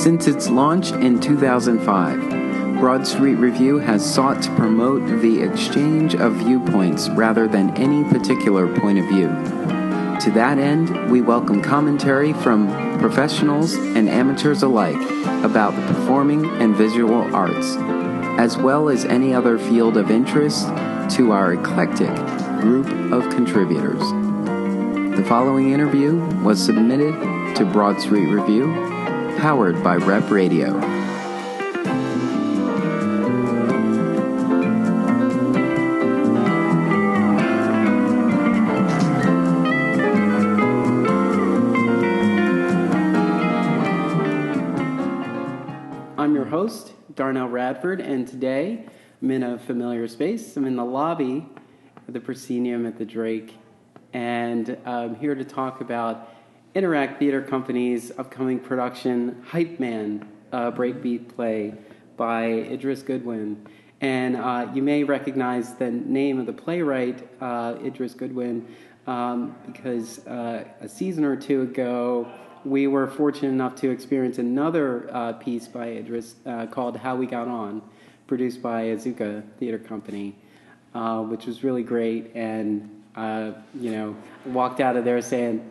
Since its launch in 2005, Broad Street Review has sought to promote the exchange of viewpoints rather than any particular point of view. To that end, we welcome commentary from professionals and amateurs alike about the performing and visual arts, as well as any other field of interest to our eclectic group of contributors. The following interview was submitted to Broad Street Review, powered by Rep Radio. I'm your host, Darnell Radford, and today I'm in a familiar space. I'm in the lobby of the Proscenium at the Drake, and I'm here to talk about Interact Theater Company's upcoming production, HYPEMAN, a breakbeat play by Iris Goodwin. And you may recognize the name of the playwright, Iris Goodwin, because a season or two ago, we were fortunate enough to experience another piece by Idris called How We Got On, produced by Azuka Theater Company, which was really great. And, walked out of there saying,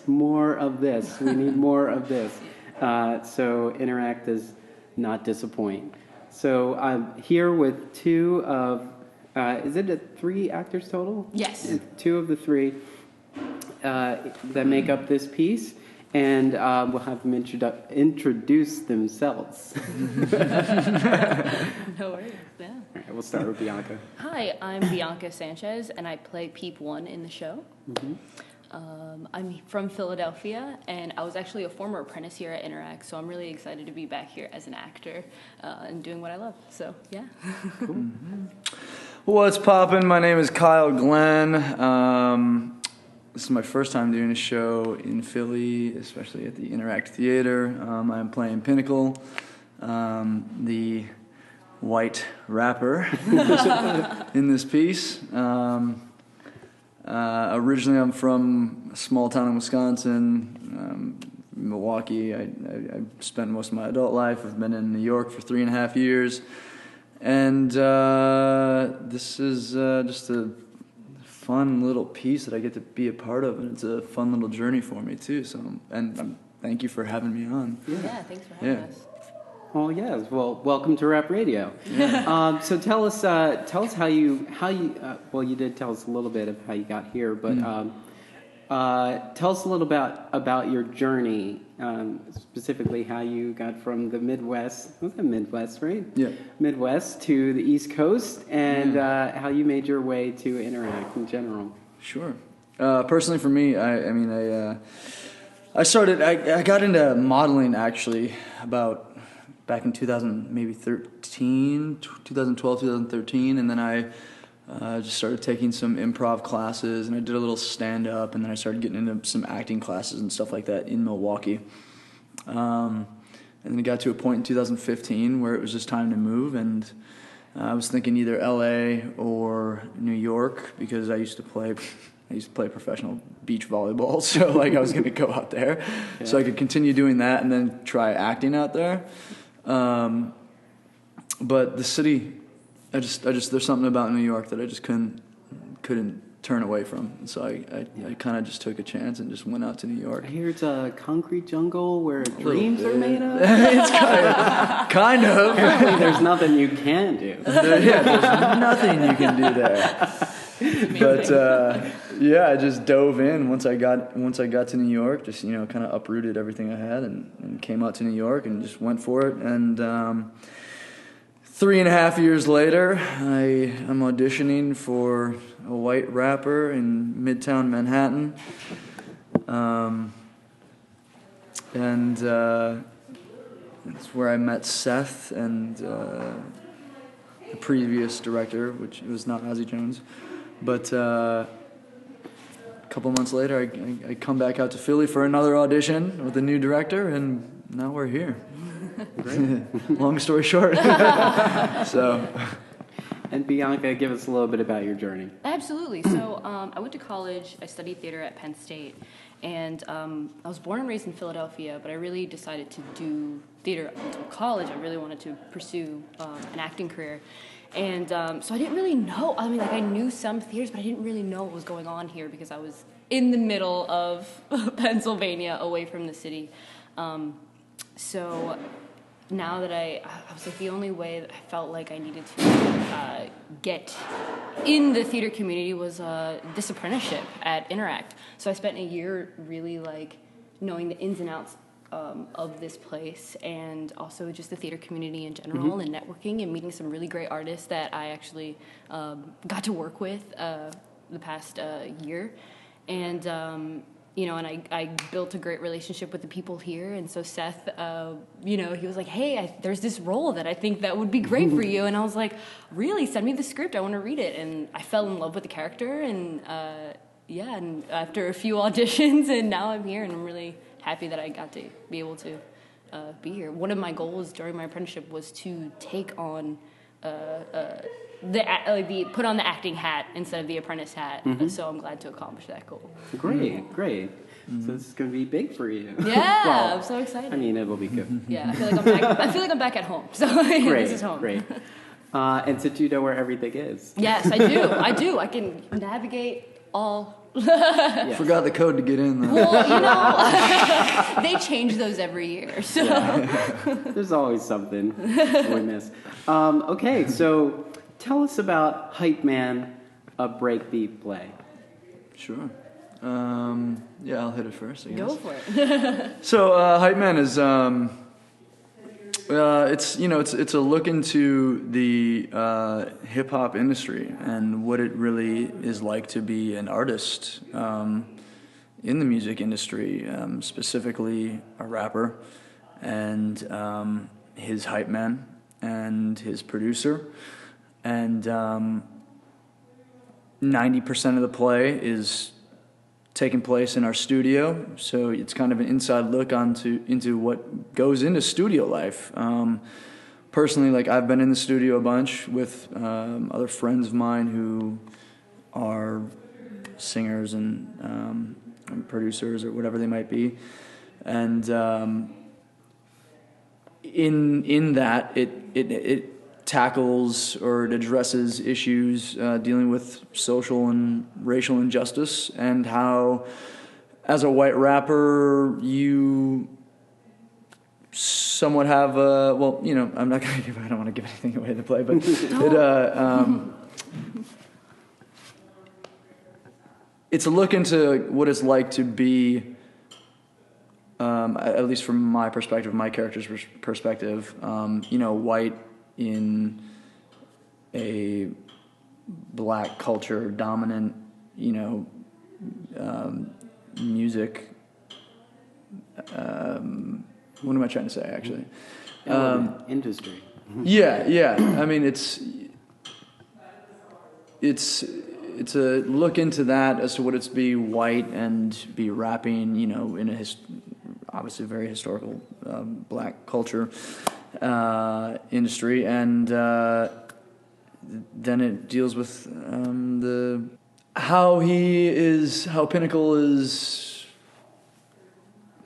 more of this. We need more of this. So Interact does not disappoint. So I'm here with two of, is it three actors total? Yes. Two of the three that make up this piece, and we'll have them introduce themselves. No worries, yeah. All right, we'll start with Bianca. Hi, I'm Bianca Sanchez, and I play Peep One in the show. Mm-hmm. I'm from Philadelphia, and I was actually a former apprentice here at Interact, so I'm really excited to be back here as an actor and doing what I love. So, yeah. Cool. Mm-hmm. What's poppin'? My name is Kyle Glenn. This is my first time doing a show in Philly, especially at the Interact Theater. I'm playing Pinnacle, the white rapper in this piece. Originally, I'm from a small town in Wisconsin, Milwaukee. I spent most of my adult life. I've been in New York for 3.5 years. And this is just a fun little piece that I get to be a part of, and it's a fun little journey for me too. So, and thank you for having me on. Yeah, thanks for having us. Well, yes. Well, welcome to Rep Radio. Yeah. So tell us how you. Well, you did tell us a little bit of how you got here, but tell us a little about your journey, specifically how you got from the Midwest. Was that Midwest, right? Yeah. Midwest to the East Coast, and how you made your way to Interact in general. Sure. Personally, for me, I got into modeling actually about back in 2012, 2013, and then I just started taking some improv classes, and I did a little stand-up, and then I started getting into some acting classes and stuff like that in Milwaukee. And then it got to a point in 2015 where it was just time to move, and I was thinking either LA or New York, because I used to play professional beach volleyball, so like I was going to go out there, so I could continue doing that and then try acting out there. But the city, I just there's something about New York that I just couldn't turn away from. And so I kind of just took a chance and just went out to New York. I hear it's a concrete jungle where dreams are made of. It's kind of. Apparently there's nothing you can do. There's nothing you can do there. But I just dove in once I got to New York. Just kind of uprooted everything I had and came out to New York and just went for it. And 3.5 years later, I am auditioning for a white rapper in Midtown Manhattan, and that's where I met Seth and the previous director, which was not Ozzie Jones. But a couple months later, I come back out to Philly for another audition with a new director, and now we're here. Great. Long story short. So. And Bianca, give us a little bit about your journey. Absolutely. So I went to college. I studied theater at Penn State. And I was born and raised in Philadelphia, but I really decided to do theater until college. I really wanted to pursue an acting career. And so I didn't really know. I mean, like, I knew some theaters, but I didn't really know what was going on here because I was in the middle of Pennsylvania, away from the city. So now that I was like, the only way that I felt like I needed to get in the theater community was this apprenticeship at Interact. So I spent a year really like knowing the ins and outs of this place, and also just the theater community in general, and networking and meeting some really great artists that I actually got to work with the past year. And you know, and I built a great relationship with the people here. And so Seth, you know, he was like, hey, there's this role that I think that would be great for you. And I was like, really? Send me the script. I want to read it. And I fell in love with the character. And yeah, and after a few auditions, and now I'm here, and I'm really happy that I got to be able to be here. One of my goals during my apprenticeship was to take on put on the acting hat instead of the apprentice hat. So I'm glad to accomplish that goal. Great. So this is going to be big for you. Yeah, well, I'm so excited. I mean, it will be good. Yeah, I feel like I'm back at home. So Great, this is home. great. And so you know where everything is. Yes, I do. I can navigate all. Yes. Forgot the code to get in, though. Well, you know, they change those every year. So There's always something we miss. Okay, so tell us about Hype Man, a breakbeat play. Sure. Yeah, I'll hit it first, I guess. go for it. So, Hype Man is, it's a look into the hip hop industry and what it really is like to be an artist in the music industry, specifically a rapper, and his hype man and his producer. And 90% of the play is taking place in our studio, so it's kind of an inside look into what goes into studio life. Personally, like, I've been in the studio a bunch with other friends of mine who are singers and producers or whatever they might be, and in that it tackles or it addresses issues dealing with social and racial injustice, and how, as a white rapper, you somewhat have well, you know, I don't want to give anything away in the play, but it's a look into what it's like to be, at least from my perspective, my character's perspective, you know, white in a black culture dominant, you know, music. What am I trying to say, actually? Industry. Yeah. I mean, it's a look into that as to what it's to be white and be rapping, you know, in a obviously very historical black culture industry, and then it deals with how Pinnacle is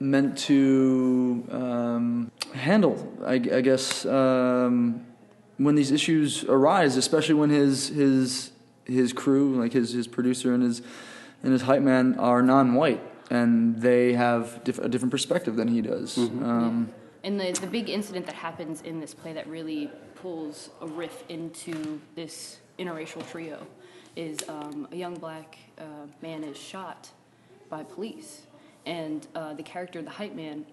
meant to handle, I guess, when these issues arise, especially when his crew, like his producer and his hype man, are non-white, and they have a different perspective than he does. And the big incident that happens in this play that really pulls a riff into this interracial trio is a young black man is shot by police. And the character, the hype man,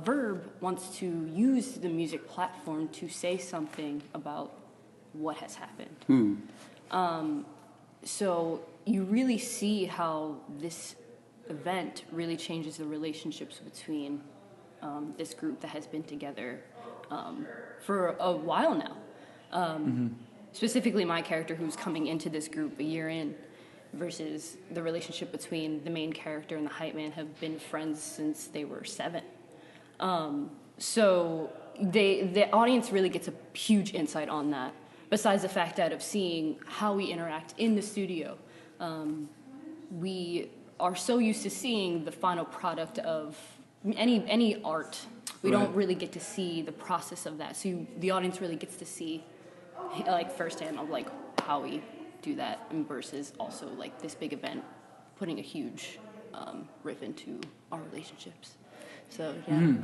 Verb, wants to use the music platform to say something about what has happened. So you really see how this event really changes the relationships between this group that has been together for a while now. Specifically my character, who's coming into this group a year in, versus the relationship between the main character and the hype man have been friends since they were 7. So the audience really gets a huge insight on that. besides the fact that of seeing how we interact in the studio, we are so used to seeing the final product of any art. We don't really get to see the process of that. So the audience really gets to see, like, firsthand of, like, how we do that versus also, like, this big event putting a huge riff into our relationships. So, yeah.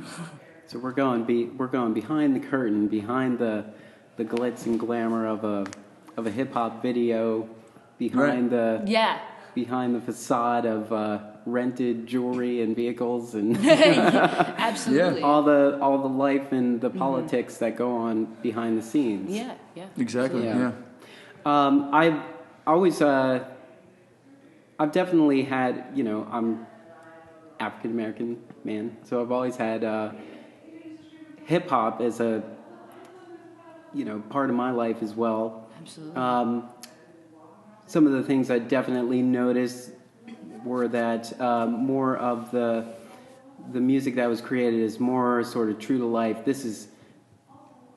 So we're going behind the curtain, behind the glitz and glamour of a hip hop video, behind behind the facade of rented jewelry and vehicles and Absolutely. all the life and the politics that go on behind the scenes. Yeah. Exactly. Yeah. I've always I've definitely had, I'm African American man, so I've always had hip hop as a part of my life as well. Absolutely. Some of the things I definitely noticed were that more of the music that was created is more sort of true to life. This is,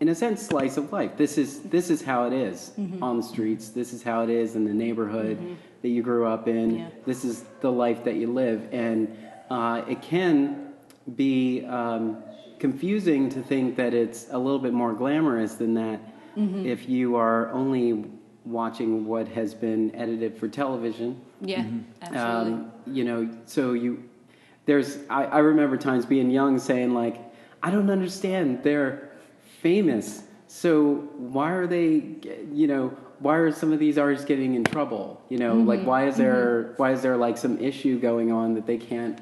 in a sense, slice of life. This is how it is on the streets. This is how it is in the neighborhood that you grew up in. Yeah. This is the life that you live, and it can be confusing to think that it's a little bit more glamorous than that if you are only watching what has been edited for television. Yeah, absolutely. I remember times being young saying, like, I don't understand, they're famous, so why are some of these artists getting in trouble? Like, why is there like some issue going on that they can't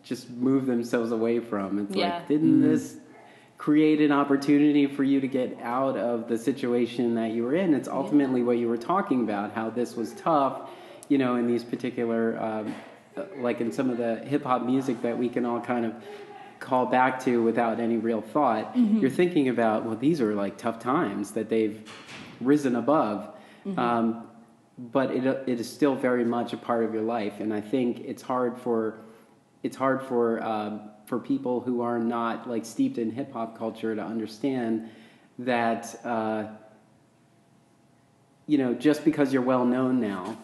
just move themselves away from? It's like, didn't this create an opportunity for you to get out of the situation that you were in? It's ultimately what you were talking about, how this was tough, in these particular, like in some of the hip-hop music that we can all kind of call back to without any real thought. You're thinking about, well, these are like tough times that they've risen above, but it is still very much a part of your life. And I think it's hard for people who are not like steeped in hip hop culture to understand that just because you're well known now,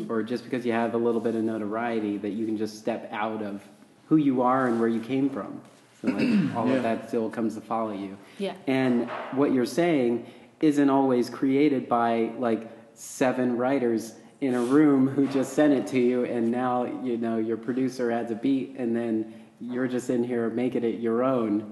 or just because you have a little bit of notoriety, that you can just step out of who you are and where you came from. So like all of that still comes to follow you. Yeah. And what you're saying isn't always created by like 7 writers in a room who just sent it to you, and now your producer adds a beat, and then you're just in here making it your own.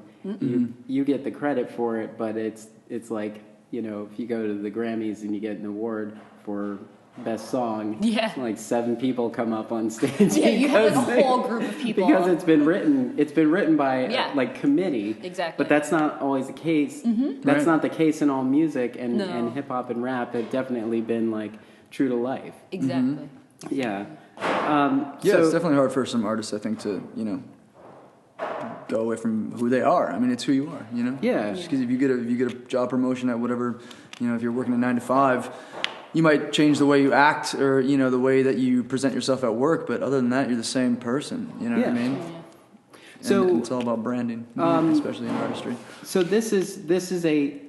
You get the credit for it, but it's like, if you go to the Grammys and you get an award for best song, like 7 people come up on stage. Yeah, you have like a whole group of people. Because it's been written by like committee. Exactly. But that's not always the case. That's not the case in all music, and hip hop and rap have definitely been like true to life. Exactly. Yeah. It's definitely hard for some artists, I think, to go away from who they are. I mean, it's who you are, Yeah. Just because if you get a job promotion at whatever, if you're working a 9 to 5, you might change the way you act or the way that you present yourself at work, but other than that, you're the same person. You know what I mean? Yeah. So and it's all about branding, especially in artistry. So this is a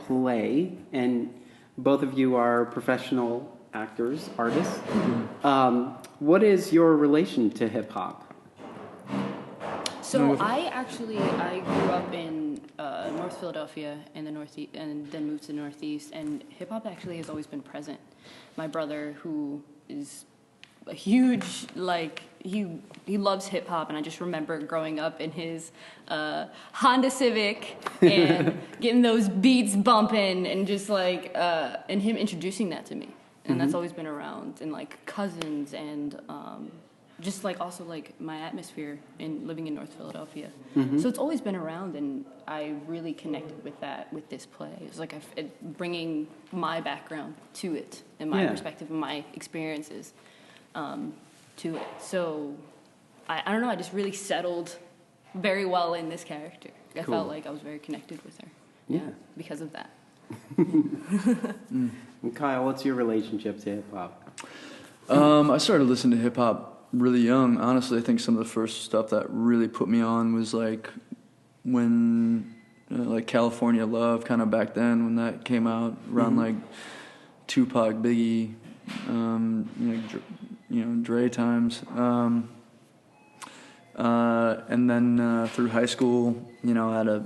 play, and both of you are professional actors, artists. What is your relation to hip hop? So I grew up in North Philadelphia in the Northeast, and then moved to the Northeast, and hip hop actually has always been present. My brother, who is a huge, like, he loves hip hop, and I just remember growing up in his Honda Civic and getting those beats bumping, and just like and him introducing that to me, and that's always been around, and like cousins and. Just like also like my atmosphere in living in North Philadelphia. So it's always been around, and I really connected with that with this play. It was like bringing my background to it and my perspective and my experiences to it. So I don't know, I just really settled very well in this character. I felt like I was very connected with her. Yeah. Because of that. And Kyle, what's your relationship to hip hop? I started listening to hip hop really young. Honestly, I think some of the first stuff that really put me on was like when like California Love kind of back then when that came out around like Tupac, Biggie, Dre times. And then through high school, I had a.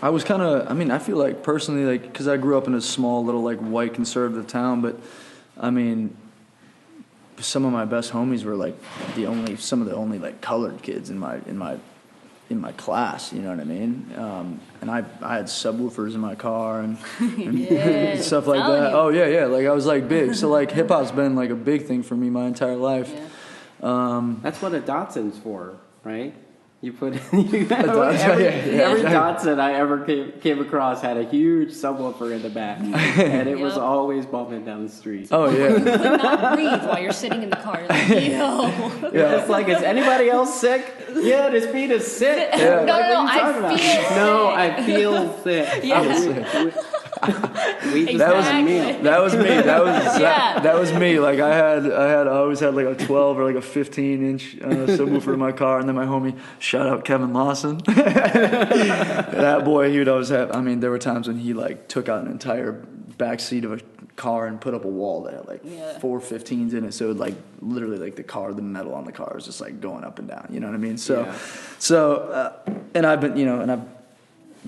I was kind of. I mean, I feel like personally, like, because I grew up in a small little like white conservative town, but I mean, some of my best homies were like some of the only like colored kids in my class. You know what I mean? And I had subwoofers in my car and stuff like that. You. Oh yeah. Like I was like big. So like hip hop's been like a big thing for me my entire life. Yeah. That's what a Datsun's for, right? You put Every Datsun I ever came across had a huge subwoofer in the back, and it was always bumping down the street. Oh yeah. Would not breathe while you're sitting in the car. Like, yo. Yeah. It's like, is anybody else sick? Yeah, this beat is sick. Yeah. I feel sick. Yeah. I was sick. That was me. That was me. Like I always had like a 12 or like a 15-inch subwoofer in my car, and then my homie, shout out Kevin Lawson, that boy, he would always have. I mean, there were times when he like took out an entire back seat of a car and put up a wall that had like 4 15s in it, so it would like literally like the metal on the car was just like going up and down. You know what I mean? And I've been,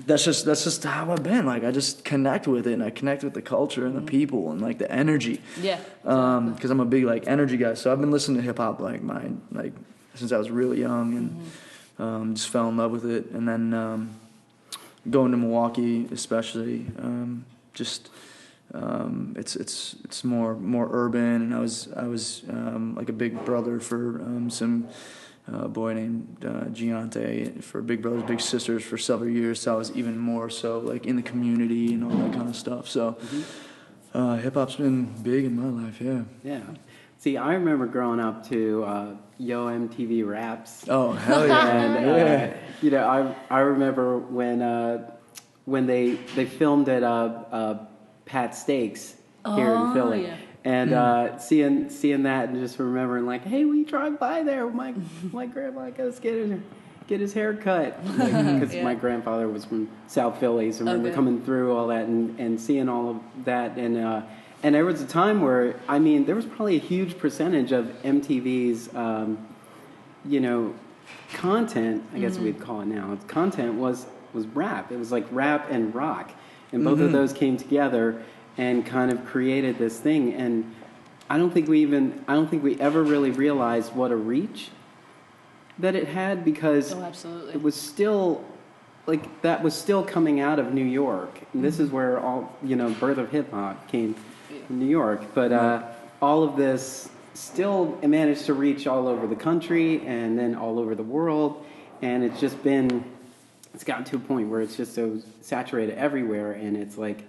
that's just how I've been. Like I just connect with it, and I connect with the culture and the people and like the energy. Yeah. Because I'm a big like energy guy, so I've been listening to hip hop like since I was really young, and just fell in love with it. And then going to Milwaukee, especially, it's more urban, and I was like a big brother for some. A boy named Giante for Big Brothers Big Sisters for several years, so I was even more so like in the community and all that kind of stuff. So hip hop's been big in my life. Yeah. See, I remember growing up to Yo MTV Raps. Oh hell yeah! And I remember when they filmed at Pat Steaks here in Philly. Yeah. And seeing that and just remembering like, hey, we drive by there. My grandpa goes get his hair cut because my grandfather was from South Philly, so I remember coming through all that and seeing all of that. And there was a time where there was probably a huge percentage of MTV's content, I guess we'd call it now. Its content was rap. It was like rap and rock, and both of those came together and kind of created this thing. And I don't think we ever really realized what a reach that it had, because it was still like that was still coming out of New York. And this is where all birth of hip hop came in New York. But all of this still managed to reach all over the country and then all over the world. And it's gotten to a point where it's just so saturated everywhere, and it's like,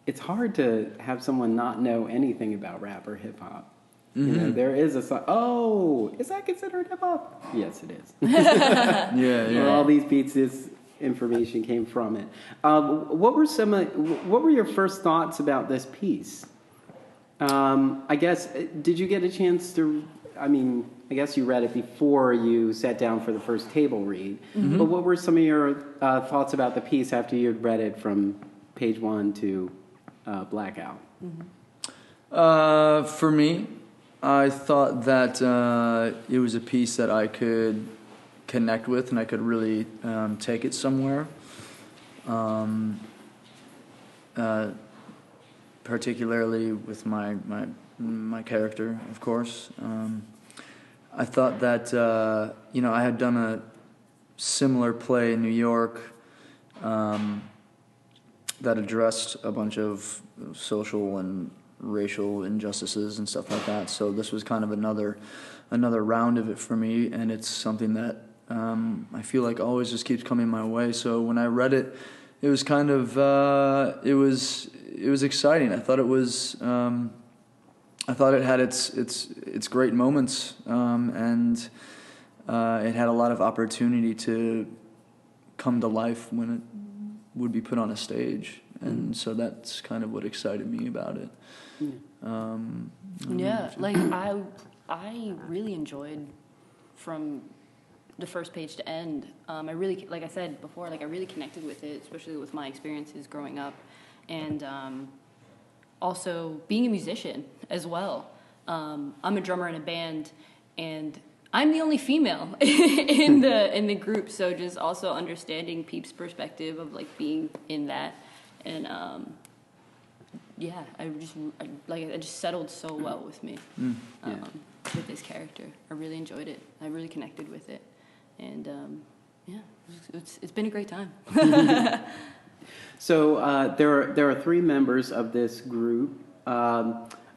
it's hard to have someone not know anything about rap or hip hop. There is a song. Oh, is that considered hip hop? Yes, it is. Yeah. All these beats, this information came from it. What were your first thoughts about this piece? I guess, did you get a chance to? I guess you read it before you sat down for the first table read. But what were some of your thoughts about the piece after you had read it from page 1 to Blackout? For me, I thought that it was a piece that I could connect with, and I could really take it somewhere. Particularly with my character, of course. I thought that I had done a similar play in New York that addressed a bunch of social and racial injustices and stuff like that. So this was kind of another round of it for me, and it's something that I feel like always just keeps coming my way. So when I read it, it was kind of it was exciting. I thought it was I thought it had its great moments, and it had a lot of opportunity to come to life when it would be put on a stage, and so that's kind of what excited me about it. I really enjoyed from the first page to end, I really, like I said before, like I really connected with it, especially with my experiences growing up, and also being a musician as well. I'm a drummer in a band, and I'm the only female in the group, so just also understanding Peep's perspective of like being in that, and I just settled so well with me, with this character. I really enjoyed it. I really connected with it, and it's been a great time. So there are three members of this group.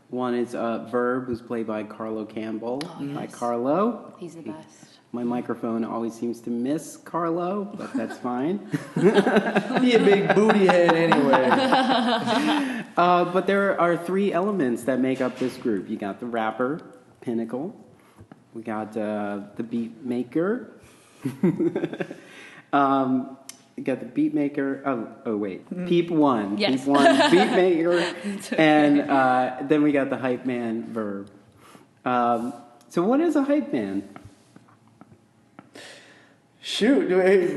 One is Verb, who's played by Carlo Campbell. Oh, yes. Hi, Carlo. He's the best. My microphone always seems to miss Carlo, but that's fine. Be a big booty head anyway. But there are three elements that make up this group. You got the rapper, Pinnacle. We got the beat maker. You got the beat maker. Oh wait, Peep One. Yes. Peep One, beat maker, okay. And then we got the hype man, Verb. So what is a hype man? Shoot,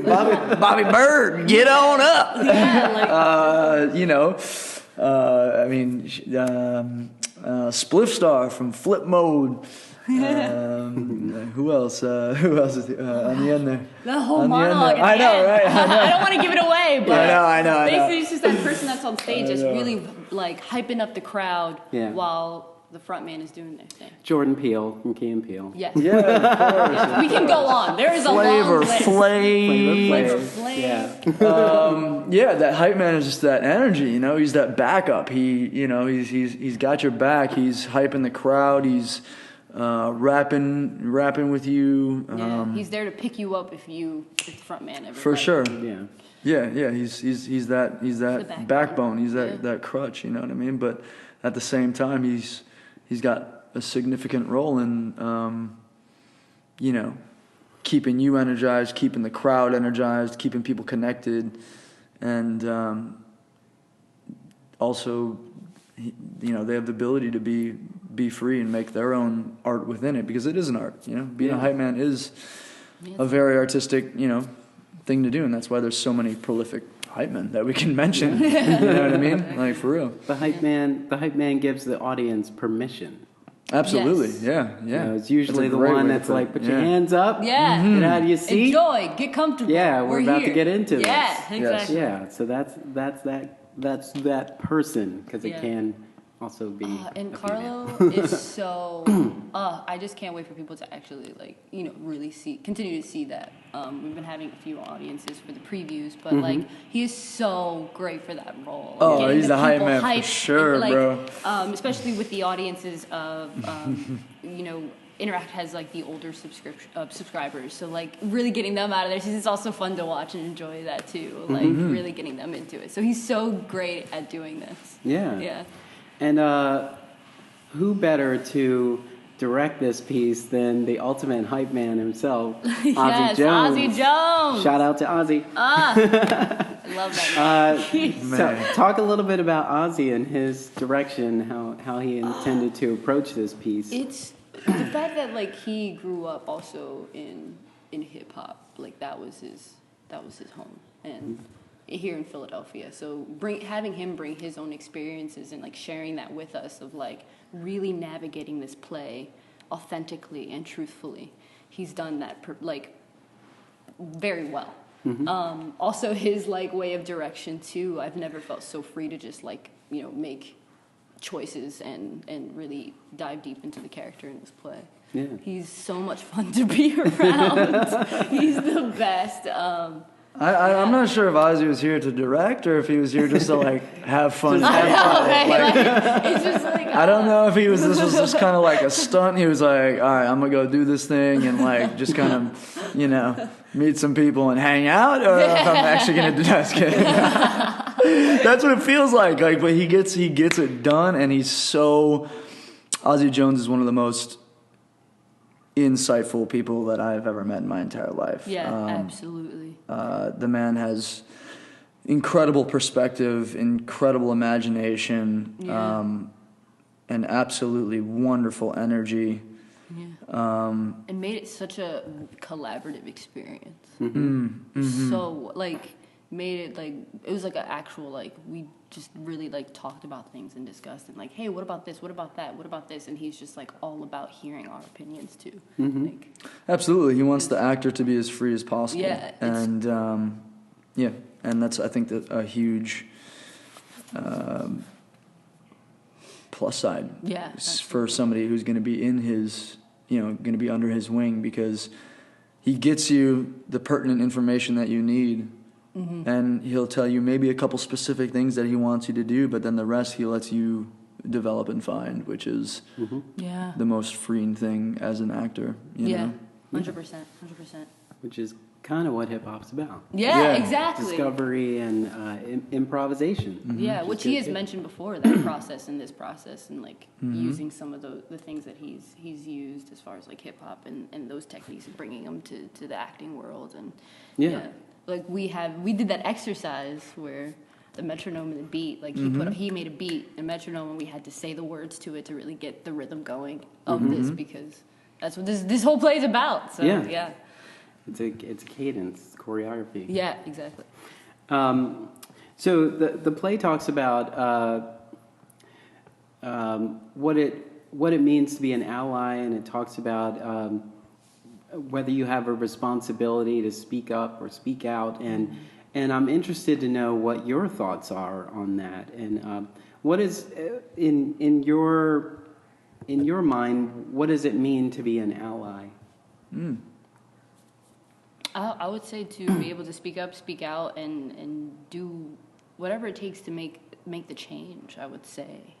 Bobby Bird, get on up. Yeah, Spliff Star from Flip Mode. Who else? Who else is on the end there? The whole monologue. I know, right? I don't want to give it away, but I know. basically it's just that person that's on stage that's really like hyping up the crowd while the front man is doing their thing. Jordan Peele from Key and Peele. Yes. Yeah, of course. Yes. We can go on. There is a long list. Flavor Flav. Yeah. That hype man is just that energy, you know. He's that backup. He's got your back. He's hyping the crowd. He's rapping with you. He's there to pick you up if the front man ever. For sure. Yeah. He's that backbone. He's that crutch. You know what I mean? But at the same time, he's got a significant role in keeping you energized, keeping the crowd energized, keeping people connected, and also, they have the ability to be free and make their own art within it, because it is an art. Being a hype man is a very artistic, thing to do, and that's why there's so many prolific hype men that we can mention. You know what I mean? Like, for real. The hype man gives the audience permission. Absolutely. Yes. Yeah. It's usually the one that's like, put your hands up. Yeah. Get out of your seat. Enjoy. Get comfortable. Yeah, we're about to get into this. Yeah, exactly. Yeah, so that's that person, because it can also be and a Carlo female. is so I just can't wait for people to actually really continue to see that. We've been having a few audiences for the previews, but he is so great for that role. Oh, he's the hype man for sure, bro. Especially with the audiences of Interact has like the older subscribers, so like really getting them out of there. It's also fun to watch and enjoy that too. Like really getting them into it. So he's so great at doing this. Yeah. And who better to direct this piece than the ultimate hype man himself, Ozzie Jones. Ozzie Jones. Shout out to Ozzie. I love that man. So talk a little bit about Ozzie and his direction, how he intended to approach this piece. It's the fact that like he grew up also in hip hop, like that was his home, and here in Philadelphia. So having him bring his own experiences and like sharing that with us of like really navigating this play authentically and truthfully. He's done that very well. Also his like way of direction too. I've never felt so free to just like, make choices and really dive deep into the character in this play. Yeah. He's so much fun to be around. He's the best. I'm not sure if Ozzie was here to direct or if he was here just to like have fun. It's just like I don't know if this was just kind of like a stunt. He was like, all right, I'm gonna go do this thing and like just kind of meet some people and hang out, or if I'm actually gonna do that. That's what it feels like. Like, but he gets it done, and Ozzie Jones is one of the most insightful people that I've ever met in my entire life. Yeah, absolutely. The man has incredible perspective, incredible imagination, and absolutely wonderful energy. And made it such a collaborative experience. So like made it like it was like an actual like we just really like talked about things and discussed and like, hey, what about this? What about that? What about this? And he's just like all about hearing our opinions too. Like, absolutely, he wants the actor to be as free as possible. Yeah, and and that's I think that a huge plus side. Yeah, for somebody who's going to be in his, going to be under his wing, because he gets you the pertinent information that you need. And he'll tell you maybe a couple specific things that he wants you to do, but then the rest he lets you develop and find, which is the most freeing thing as an actor. You know? 100%. Which is kind of what hip hop's about. Yeah, exactly. Discovery and improvisation. Yeah, which he has mentioned before, that process and this process, and like using some of the things that he's used as far as like hip hop and those techniques and bringing them to the acting world. And like we did that exercise where the metronome and the beat, like he made a beat and metronome, and we had to say the words to it to really get the rhythm going of this, because that's what this whole play is about. So yeah. It's a cadence, it's choreography. Yeah, exactly. So the play talks about what it means to be an ally, and it talks about whether you have a responsibility to speak up or speak out, and I'm interested to know what your thoughts are on that, and what is in your mind, what does it mean to be an ally? I would say to be able to speak up, speak out, and do whatever it takes to make the change. I would say,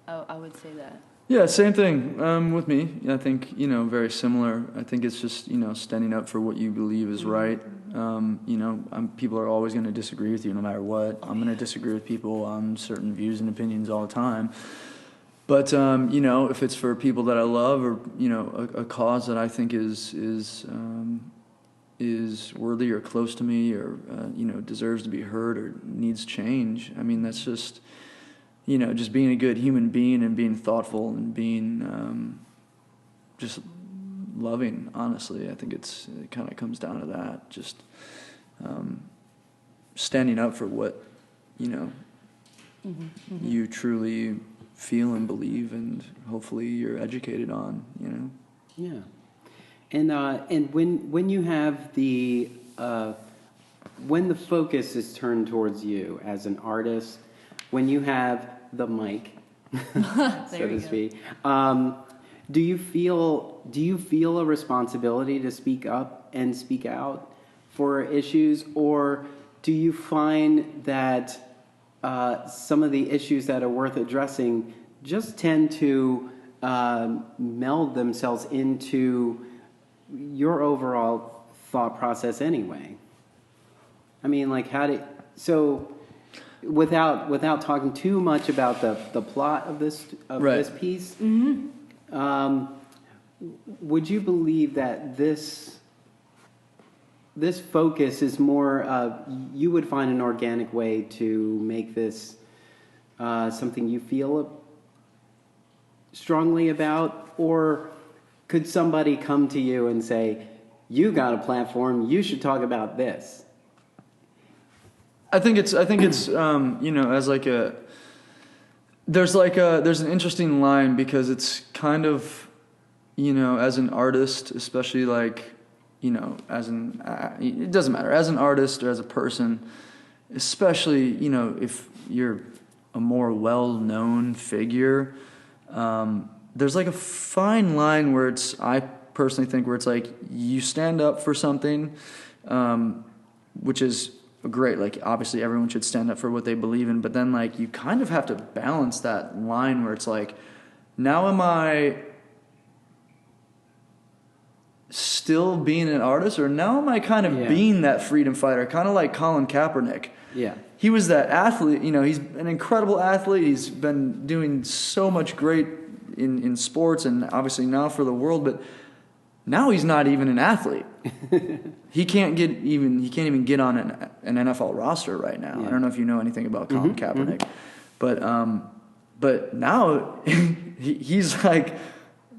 I would say that. Yeah, same thing with me. I think, very similar. I think it's just, standing up for what you believe is right. People are always going to disagree with you no matter what. I'm going to disagree with people on certain views and opinions all the time. But, if it's for people that I love, or, a cause that I think is worthy or close to me, or, deserves to be heard or needs change, I mean, that's just... just being a good human being and being thoughtful and being just loving, honestly. I think it kind of comes down to that. Just standing up for what, you truly feel and believe, and hopefully you're educated on, Yeah. And when you have when the focus is turned towards you as an artist, when you have the mic, so to speak, do you feel a responsibility to speak up and speak out for issues, or do you find that some of the issues that are worth addressing just tend to meld themselves into your overall thought process anyway? I mean, like, without talking too much about the plot of this piece, would you believe that this focus is more? You would find an organic way to make this something you feel strongly about, or could somebody come to you and say, "You got a platform, you should talk about this"? I think it's as like there's an interesting line, because it's kind of, as an artist, especially like, it doesn't matter, as an artist or as a person, especially, if you're a more well-known figure, there's like a fine line where I personally think, where it's like you stand up for something, which is great. Like, obviously everyone should stand up for what they believe in, but then like you kind of have to balance that line where it's like, now am I still being an artist, or now am I kind of being that freedom fighter, kind of like Colin Kaepernick? Yeah. He was that athlete, he's an incredible athlete. He's been doing so much great in sports, and obviously now for the world, but now he's not even an athlete. He can't even get on an NFL roster right now. Yeah. I don't know if you know anything about Colin Kaepernick, but But now he's like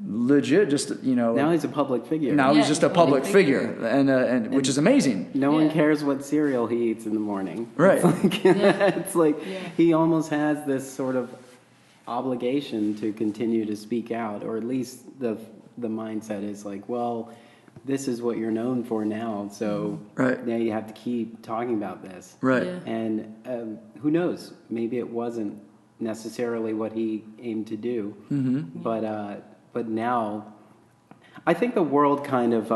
legit, just Now he's a public figure. Now Yeah, he's just a public figure, and which is amazing. No one cares what cereal he eats in the morning. Right. It's like he almost has this sort of obligation to continue to speak out, or at least the mindset is like, well, this is what you're known for now, so now you have to keep talking about this. Right. Yeah. And who knows? Maybe it wasn't necessarily what he aimed to do, but now, I think the world kind of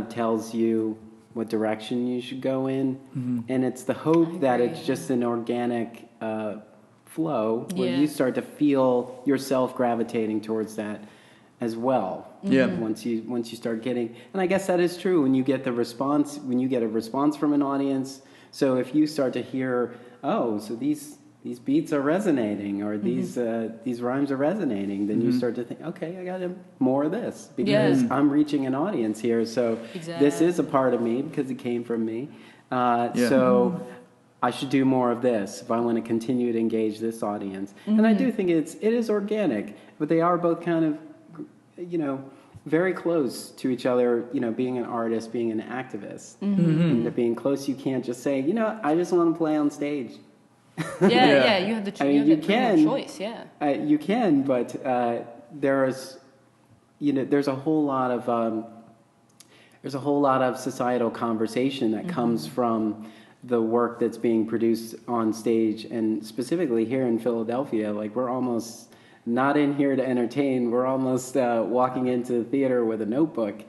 tells you what direction you should go in, and it's the hope that it's just an organic flow where you start to feel yourself gravitating towards that as well. Yeah. Once you start getting, and I guess that is true when you get a response from an audience. So if you start to hear, oh, so these beats are resonating, or these rhymes are resonating, then you start to think, okay, I got more of this because I'm reaching an audience here. So this is a part of me because it came from me. So I should do more of this if I want to continue to engage this audience. And I do think it is organic, but they are both kind of, very close to each other, being an artist, being an activist. And being close, you can't just say, I just want to play on stage. You have the choice. You can, but there's a whole lot of societal conversation that comes from the work that's being produced on stage, and specifically here in Philadelphia. Like, we're almost not in here to entertain. We're almost walking into the theater with a notebook,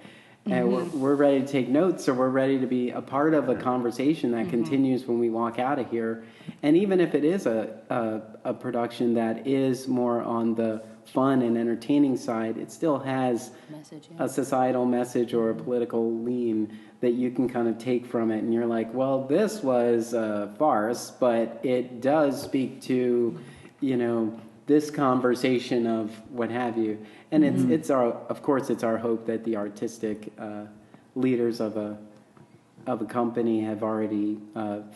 and we're ready to take notes, or we're ready to be a part of a conversation that continues when we walk out of here. And even if it is a production that is more on the fun and entertaining side, it still has a societal message or a political lean that you can kind of take from it. And you're like, well, this was a farce, but it does speak to, this conversation of what have you. And it's our hope that the artistic leaders of a company have already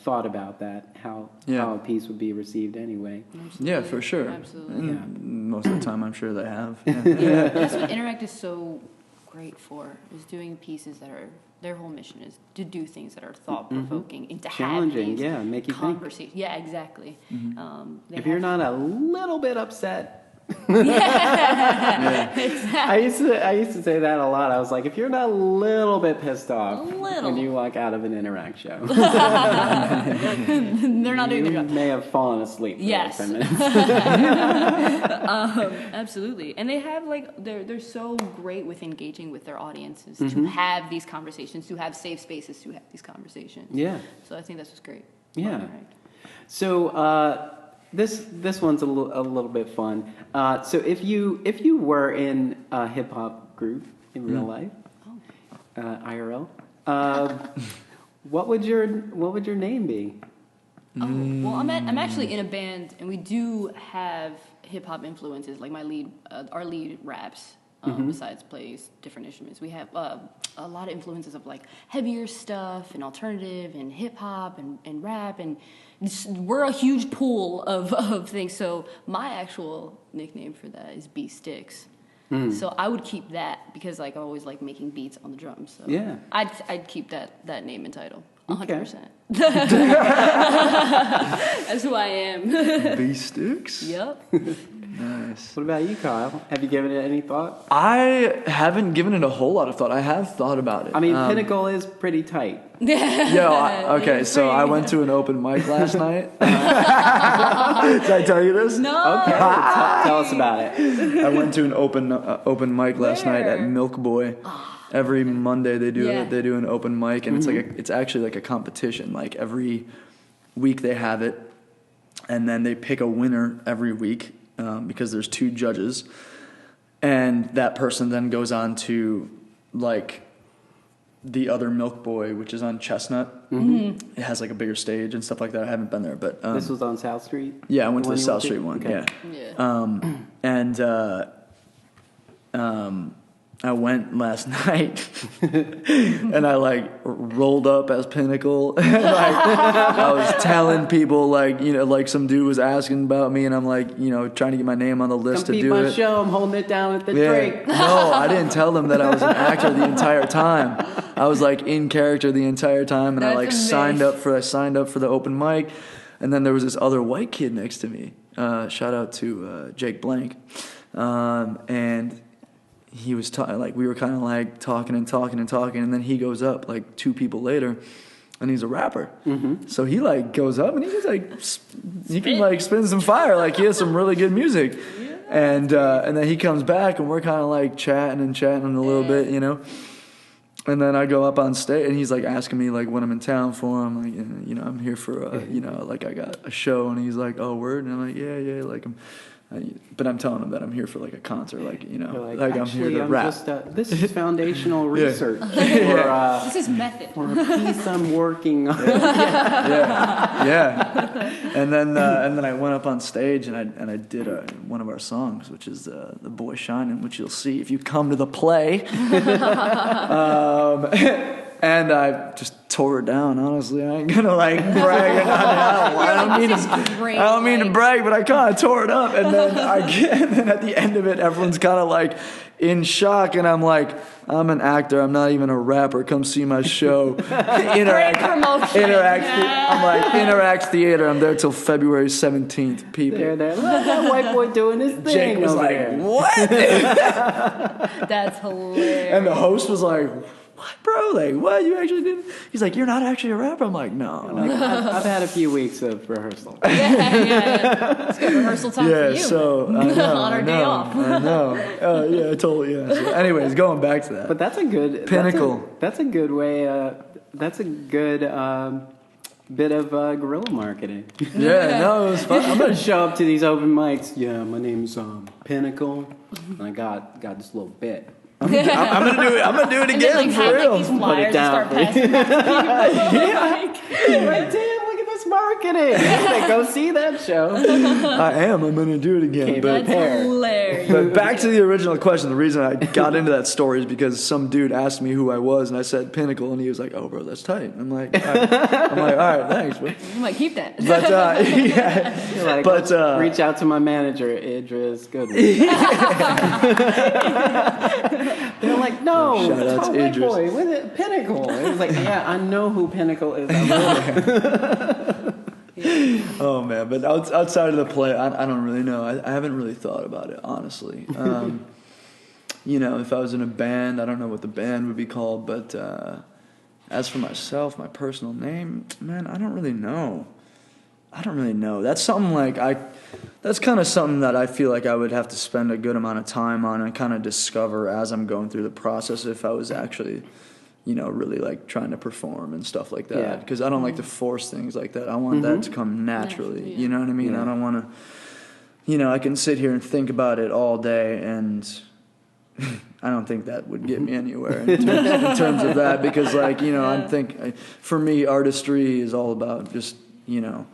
thought about that, how a piece would be received anyway. Absolutely. Yeah, for sure. Absolutely. And most of the time, I'm sure they have. That's what Interact is so great for, is doing pieces that are, their whole mission is to do things that are thought-provoking and to challenging, have these make you conversations. think. Yeah, exactly. If you're not a little bit upset, Exactly. I used to say that a lot. I was like, if you're not a little bit pissed off when you walk out of an Interact show, they're not doing their job. You may have fallen asleep for like 10 minutes. Absolutely. And they have they're so great with engaging with their audiences to have these conversations, to have safe spaces to have these conversations. Yeah. So I think that's what's great. Yeah. So this one's a little bit fun. So if you were in a hip hop group in real life, IRL, what would your name be? Well, I'm actually in a band, and we do have hip hop influences. Like our lead raps. Besides plays different instruments, we have a lot of influences of like heavier stuff and alternative and hip hop and rap, and we're a huge pool of things. So my actual nickname for that is B Sticks. So I would keep that because I always like making beats on the drums. So yeah, I'd keep that name and title 100%. That's who I am. B Sticks. Yep. Nice. What about you, Kyle? Have you given it any thought? I haven't given it a whole lot of thought. I have thought about it. I mean, Pinnacle is pretty tight. So I went to an open mic last night. Did I tell you this? No. Okay, tell us about it. I went to an open mic last night at Milk Boy. Every Monday they do an open mic, and it's actually like a competition. Like every week they have it, and then they pick a winner every week. Because there's 2 judges, and that person then goes on to like the other Milk Boy, which is on Chestnut. It has like a bigger stage and stuff like that. I haven't been there, but this was on South Street. Yeah, I went to the South Street one. Okay. Yeah. I went last night and I like rolled up as Pinnacle. And, like, I was telling people, like, you know, like some dude was asking about me, and I'm like, you know, trying to get my name on the list to do my it. show. I'm holding it down at the Drake. No, I didn't tell them that I was an actor the entire time. I was like in character the entire time, and I like signed up for the open mic, and then there was this other white kid next to me. Shout out to Jake Blank, and he was like, we were kind of like talking, and then he goes up like 2 people later, and he's a rapper. Mm-hmm. So he like goes up and he just like he can like spin some fire, like he has some really good music. Yeah. And then he comes back and we're kind of like chatting a little bit, you know. And then I go up on stage and he's like asking me like when I'm in town for. I'm like, you know, I'm here for you know, like I got a show, and he's like, oh, word, and I'm like, yeah, like but I'm telling him that I'm here for like a concert, like, you know, like I'm here to rap. This is foundational research. This is method for a piece I'm working on. Yeah. And then I went up on stage and I did one of our songs, which is the Boy Shining, which you'll see if you come to the play. And I just tore it down, honestly. I ain't gonna like brag or nothing. I don't mean to brag, but I kind of tore it up. And then at the end of it, everyone's kind of like in shock, and I'm like, I'm an actor. I'm not even a rapper. Come see my show. Interact. I'm like, Interact Theater. I'm there till February 17th. People. There. Look at that white boy doing his thing. Jake was like, there. what? That's hilarious. And the host was like, what, bro? Like, what? You actually did? He's like, you're not actually a rapper? I'm like, no. I've had a few weeks of rehearsal. Yeah. It's good rehearsal time for you. So, I know, on our day off. I know. Yeah, totally, yeah. So anyways, going back to that. But that's a good... Pinnacle. That's a good way... that's a good bit of guerrilla marketing. Yeah, no, it was fun. I'm going to show up to these open mics. Yeah, my name's Pinnacle. And I got this little bit. I'm gonna do it again, for real. These flyers down. and start passing them to people. Right, damn, look at this marketing. Go see that show. I'm gonna do it again. That's hilarious. But back to the original question. The reason I got into that story is because some dude asked me who I was, and I said Pinnacle, and he was like, "Oh, bro, that's tight." I'm like, all right, thanks, bro. I'm like, keep that. But yeah, like, reach out to my manager, Iris Goodwin. They're like, no, shout out to Idris. Boy, with it, Pinnacle. It was like, yeah, I know who Pinnacle is. Oh man, but outside of the play, I don't really know. I haven't really thought about it, honestly. You know, if I was in a band, I don't know what the band would be called, but as for myself, my personal name, man, I don't really know. That's something like that's kind of something that I feel like I would have to spend a good amount of time on and kind of discover as I'm going through the process if I was actually, you know, really like trying to perform and stuff like that. Because I don't like to force things like that. I want that to come naturally. You know what I mean? Yeah. I don't want to, you know, I can sit here and think about it all day, and I don't think that would get me anywhere in terms of that. Because, like, you know, for me, artistry is all about just, you know,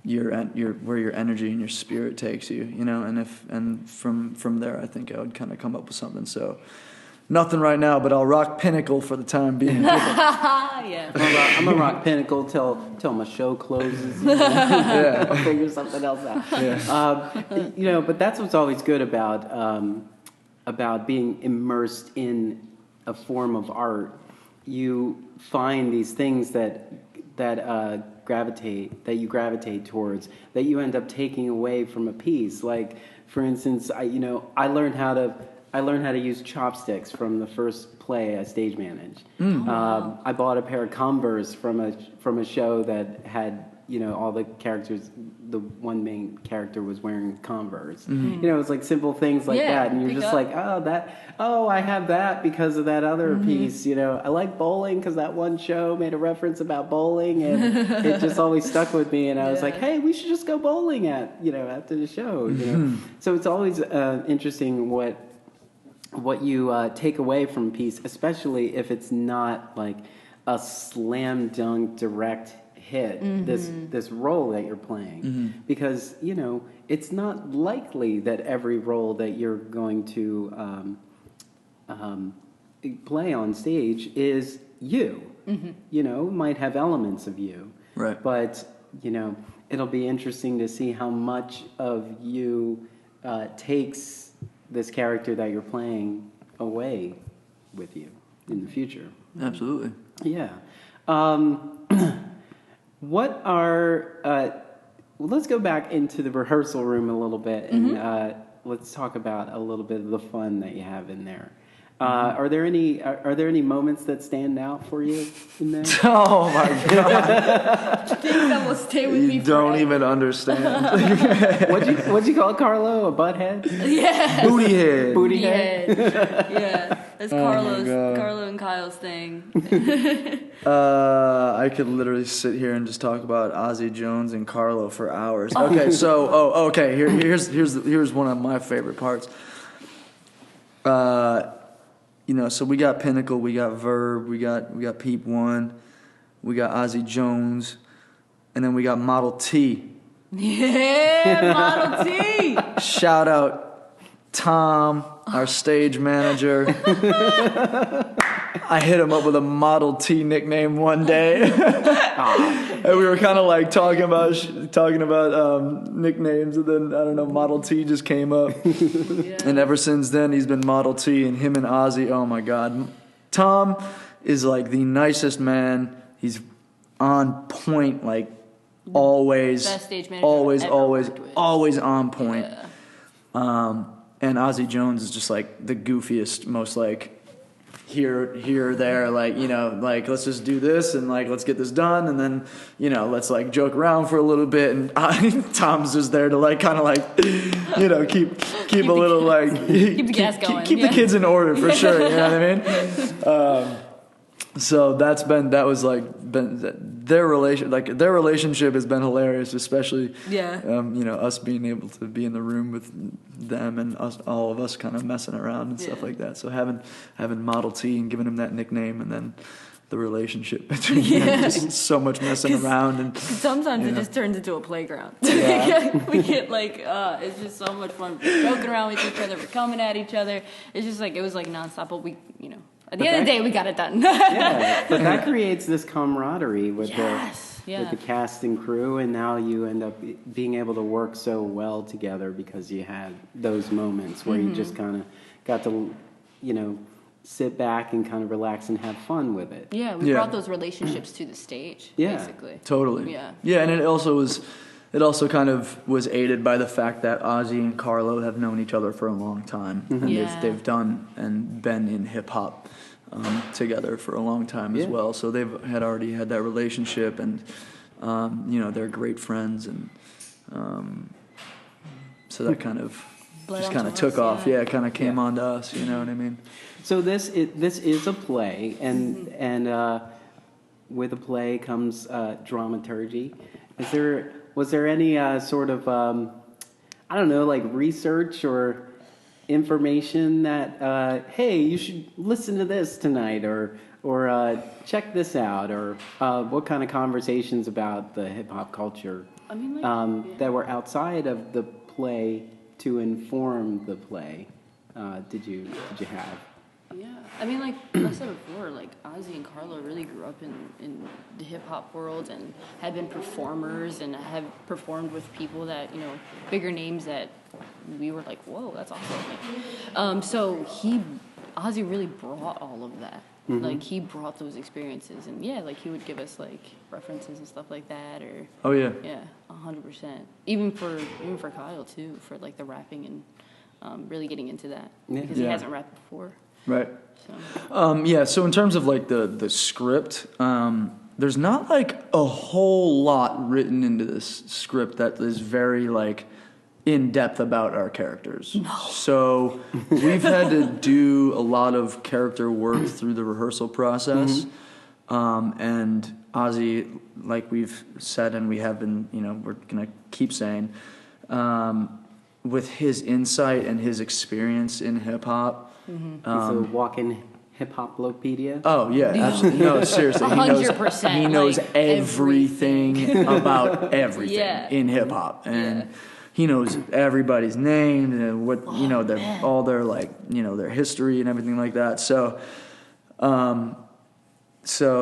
your where your energy and your spirit takes you, you know, and from there I think I would kind of come up with something. So nothing right now, but I'll rock Pinnacle for the time being. Yeah. I'm gonna rock Pinnacle till my show closes. Yeah. I'll figure something else out. Yeah. You know, but that's what's always good about being immersed in a form of art. You find these things that you gravitate towards, that you end up taking away from a piece. Like, for instance, I learned how to use chopsticks from the first play I stage managed. I bought a pair of Converse from a show that had, you know, all the characters. The one main character was wearing Converse. You know, it's like simple things like that, and you're just like, I have that because of that other piece. You know, I like bowling because that one show made a reference about bowling, and it just always stuck with me. And I was like, hey, we should just go bowling after the show. You know, so it's always interesting what you take away from a piece, especially if it's not like a slam dunk direct hit, this role that you're playing, because, you know, it's not likely that every role that you're going to play on stage is you. You know, might have elements of you. Right. But, you know, it'll be interesting to see how much of you takes this character that you're playing away with you in the future. Absolutely. Yeah. What are... well, let's go back into the rehearsal room a little bit and let's talk about a little bit of the fun that you have in there. Are there any moments that stand out for you in there? Oh my God! Things that will stay with me You don't forever. even understand. What'd you call Carlo? A butthead? Yeah. Booty head. Booty head? Yeah. That's Oh my God. Carlo and Kyle's thing. I could literally sit here and just talk about Ozzie Jones and Carlo for hours. Okay, so okay. Here's one of my favorite parts. You know, so we got Pinnacle, we got Verb, we got Peep One, we got Ozzie Jones, and then we got Model T. Yeah, Model T. Shout out Tom, our stage manager. I hit him up with a Model T nickname one day, and we were kind of like talking about nicknames, and then I don't know, Model T just came up, and ever since then he's been Model T, and him and Ozzie. Oh my God, Tom is like the nicest man. He's on point, like always, Best stage manager always, I've ever always, worked with. always on point. Yeah. And Ozzie Jones is just like the goofiest, most like here, there, like, you know, like let's just do this and like let's get this done, and then, you know, let's like joke around for a little bit, and Tom's just there to like kind of like, you know, keep a little like keep the gas going. keep the kids in order for sure. You know what I mean? So their relationship has been hilarious, especially you know, us being able to be in the room with them and all of us kind of messing around and stuff like that. So having Model T and giving him that nickname, and then the relationship between them, just so much messing around, and sometimes it just turns into a playground. We get like it's just so much fun joking around with each other, we're coming at each other. It's just like it was like nonstop, but we, you know, at the end of the day, we got it done. Yeah, but that creates this camaraderie with Yes, with the cast and crew, and now you end up being able to work so well together because you had those moments where you just kind of got to, you know, sit back and kind of relax and have fun with it. Yeah, we brought those relationships to the stage, basically. Totally. Yeah, and it also kind of was aided by the fact that Ozzie and Carlo have known each other for a long time, and they've done and been in hip hop together for a long time as well. So they've already had that relationship, and you know, they're great friends, and so that kind of just kind of took off. Yeah, it kind of came onto us. You know what I mean? So this is a play, and with a play comes dramaturgy. Was there any sort of I don't know, like research or information that hey, you should listen to this tonight, or check this out, or what kind of conversations about the hip hop culture that were outside of the play to inform the play did you have? Yeah, I mean, like I said before, like Ozzie and Carlo really grew up in the hip hop world and had been performers and have performed with people that, you know, bigger names that we were like, whoa, that's awesome. So Ozzie really brought all of that. Like he brought those experiences, and like he would give us like references and stuff like that, or 100%. Even for Kyle too, for like the rapping and really getting into that because he hasn't rapped before. Right. So. So in terms of like the script, there's not like a whole lot written into this script that is very like in depth about our characters. No. So we've had to do a lot of character work through the rehearsal process. And Ozzie, like we've said, and we have been, you know, we're gonna keep saying, with his insight and his experience in hip hop. He's a walk-in hip-hoplopedia. Oh yeah, absolutely. No, seriously, 100%. He knows like, everything about everything Yeah. in hip hop, and he knows everybody's name and what all their their history and everything like that. So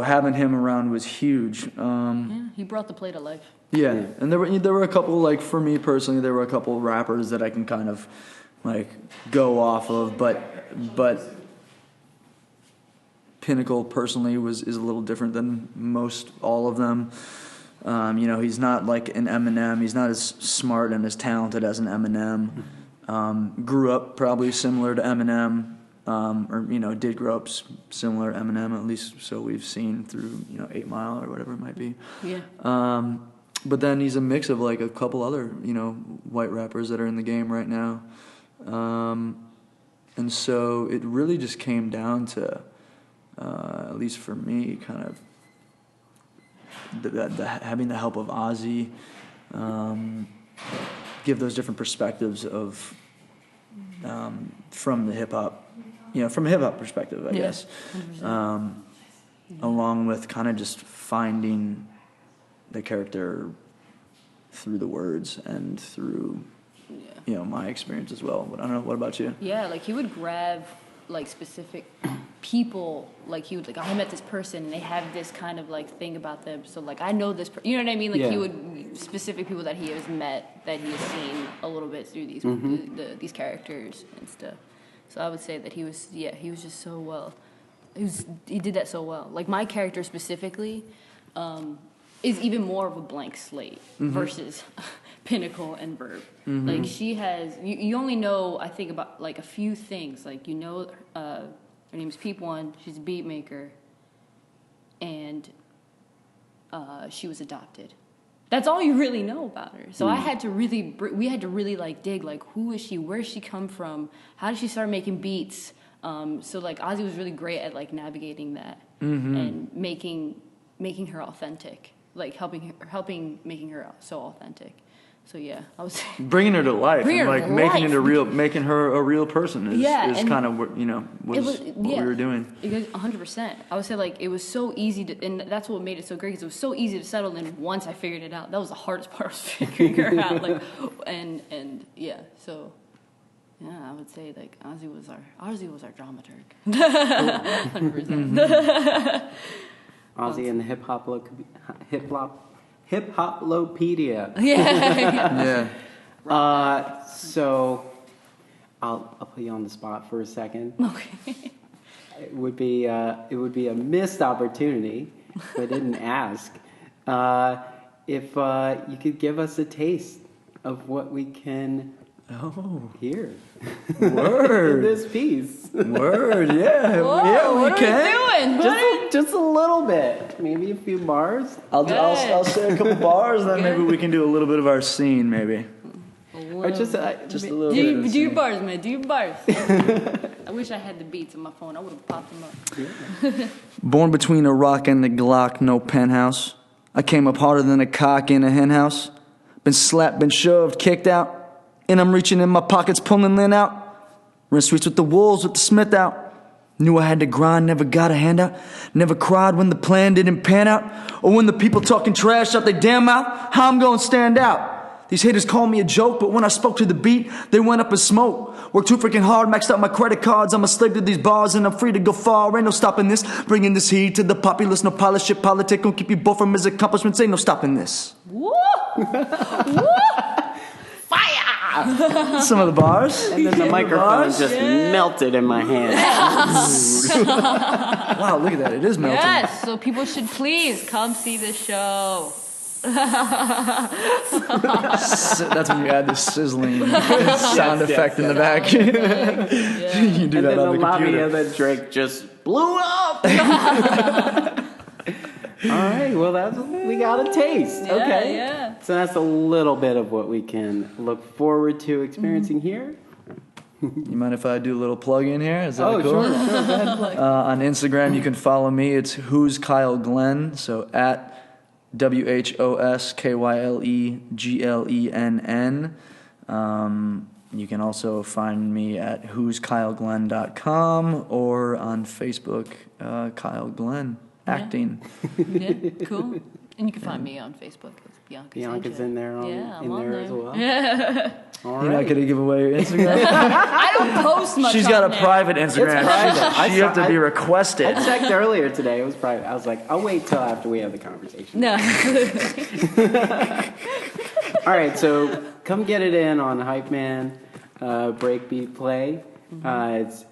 having him around was huge. He brought the play to life. Yeah, and there were a couple, like, for me personally, there were a couple rappers that I can kind of like go off of, but Pinnacle personally is a little different than most all of them. He's not like an Eminem. He's not as smart and as talented as an Eminem. Grew up probably similar to Eminem, did grow up similar to Eminem, at least so we've seen through 8 Mile or whatever it might be. Yeah. But then he's a mix of like a couple other white rappers that are in the game right now, and so it really just came down to, at least for me, kind of having the help of Ozzie, give those different perspectives of from the hip hop, from a hip hop perspective, I guess, along with kind of just finding the character through the words and through my experience as well. But I don't know, what about you? Yeah, like he would grab like specific people, like he would like, I met this person and they have this kind of like thing about them, so like I know this you know what I mean, like he would specific people that he has met, that he has seen a little bit through these these characters and stuff. So I would say that he was just so well, he did that so well. Like my character specifically is even more of a blank slate versus Pinnacle and Verb. Like she has, you only know, I think, about like a few things. Like her name is Peep One. She's a beat maker, and she was adopted. That's all you really know about her. So we had to really like dig, like, who is she? Where does she come from? How did she start making beats? So like Ozzie was really great at like navigating that and making her authentic. Like making her so authentic. So yeah, I was bringing her to life, and like making her a real person is kind of what we were doing. 100%. I would say like it was so easy to, and that's what made it so great, because it was so easy to settle in once I figured it out. That was the hardest part, was figuring her out. Like and yeah, so yeah, I would say like Ozzie was our dramaturg. 100%. Ozzie and the Hip-Hoplopedia. Yeah. So I'll put you on the spot for a second. Okay. It would be a missed opportunity if I didn't ask. If you could give us a taste of what we can hear. Word. In this piece. Word, yeah. Whoa, yeah, what we can. Are we doing? Just a little bit. Maybe a few bars. I'll say a couple bars, then maybe we can do a little bit of our scene, maybe. Or just a little do bit. your bars, man. Do your bars. I wish I had the beats on my phone. I would have popped them up. Yeah. Born between a rock and the Glock, no penthouse. I came up harder than a cock in a hen house. Been slapped, been shoved, kicked out. And I'm reaching in my pockets, pulling Lynn out. Ran streets with the wolves, with the Smith out. Knew I had to grind, never got a handout. Never cried when the plan didn't pan out. Or when the people talking trash out their damn mouth. How I'm gonna stand out? These haters call me a joke, but when I spoke to the beat, they went up in smoke. Worked too freaking hard, maxed out my credit cards. I'm a slave to these bars and I'm free to go far. Ain't no stopping this. Bringing this heat to the populace. No polish shit, politic. Gonna keep you both from his accomplishments. Ain't no stopping this. Woo! Woo! Fire! Some of the bars. And then the microphone just melted in my hand. Wow, look at that. It is melting. Yes, so people should please come see the show. That's when you add the sizzling sound effect in the back. You do And that then on the the lobby computer. of the Drake just blew up. All right, well, we got a taste. Yeah, Okay. yeah. So that's a little bit of what we can look forward to experiencing here. You mind if I do a little plug in here? Is that cool? Sure. Go ahead. On Instagram, you can follow me. It's Who's Kyle Glenn. So at WHOSKYLEGLENN. You can also find me at who'skyleglenn.com or on Facebook, Kyle Glenn Acting. Yeah, cool. And you can find me on Facebook as Bianca Bianca's Sanchez. in there, I'm on as well. All You're right. not going to give away your Instagram? I don't post much. She's on got a there. private Instagram. private. You have to be requested. I checked earlier today. It was private. I was like, I'll wait till after we have the conversation. No. All right, so come get it in on Hype Man, Breakbeat Play. It's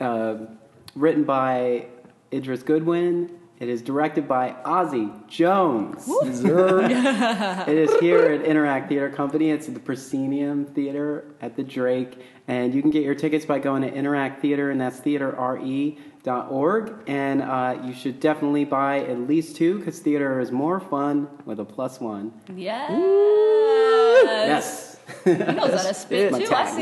written by Iris Goodwin. It is directed by Ozzie Jones. It is here at Interact Theater Company. It's at the Proscenium Theater at the Drake. And you can get your tickets by going to Interact Theater, and that's theaterre.org. And you should definitely buy at least 2, because theater is more fun with a +1. Yes. Yes. He knows how to spit My too. tag. I see.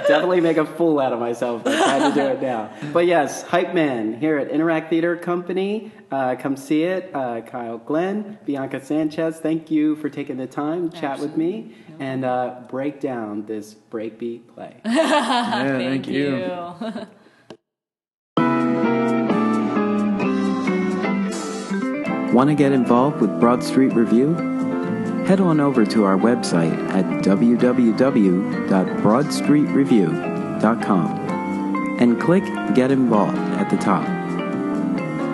Definitely make a fool out of myself. I tried to do it now. But yes, Hype Man here at Interact Theater Company. Come see it. Kyle Glenn, Bianca Sanchez, thank you for taking the time to chat with me and break down this breakbeat play. Thank you. Want to get involved with Broad Street Review? Head on over to our website at www.broadstreetreview.com and click Get Involved at the top.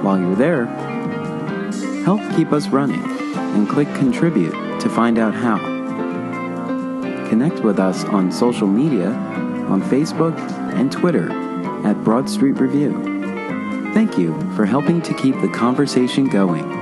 While you're there, help keep us running and click Contribute to find out how. Connect with us on social media on Facebook and Twitter at Broad Street Review. Thank you for helping to keep the conversation going.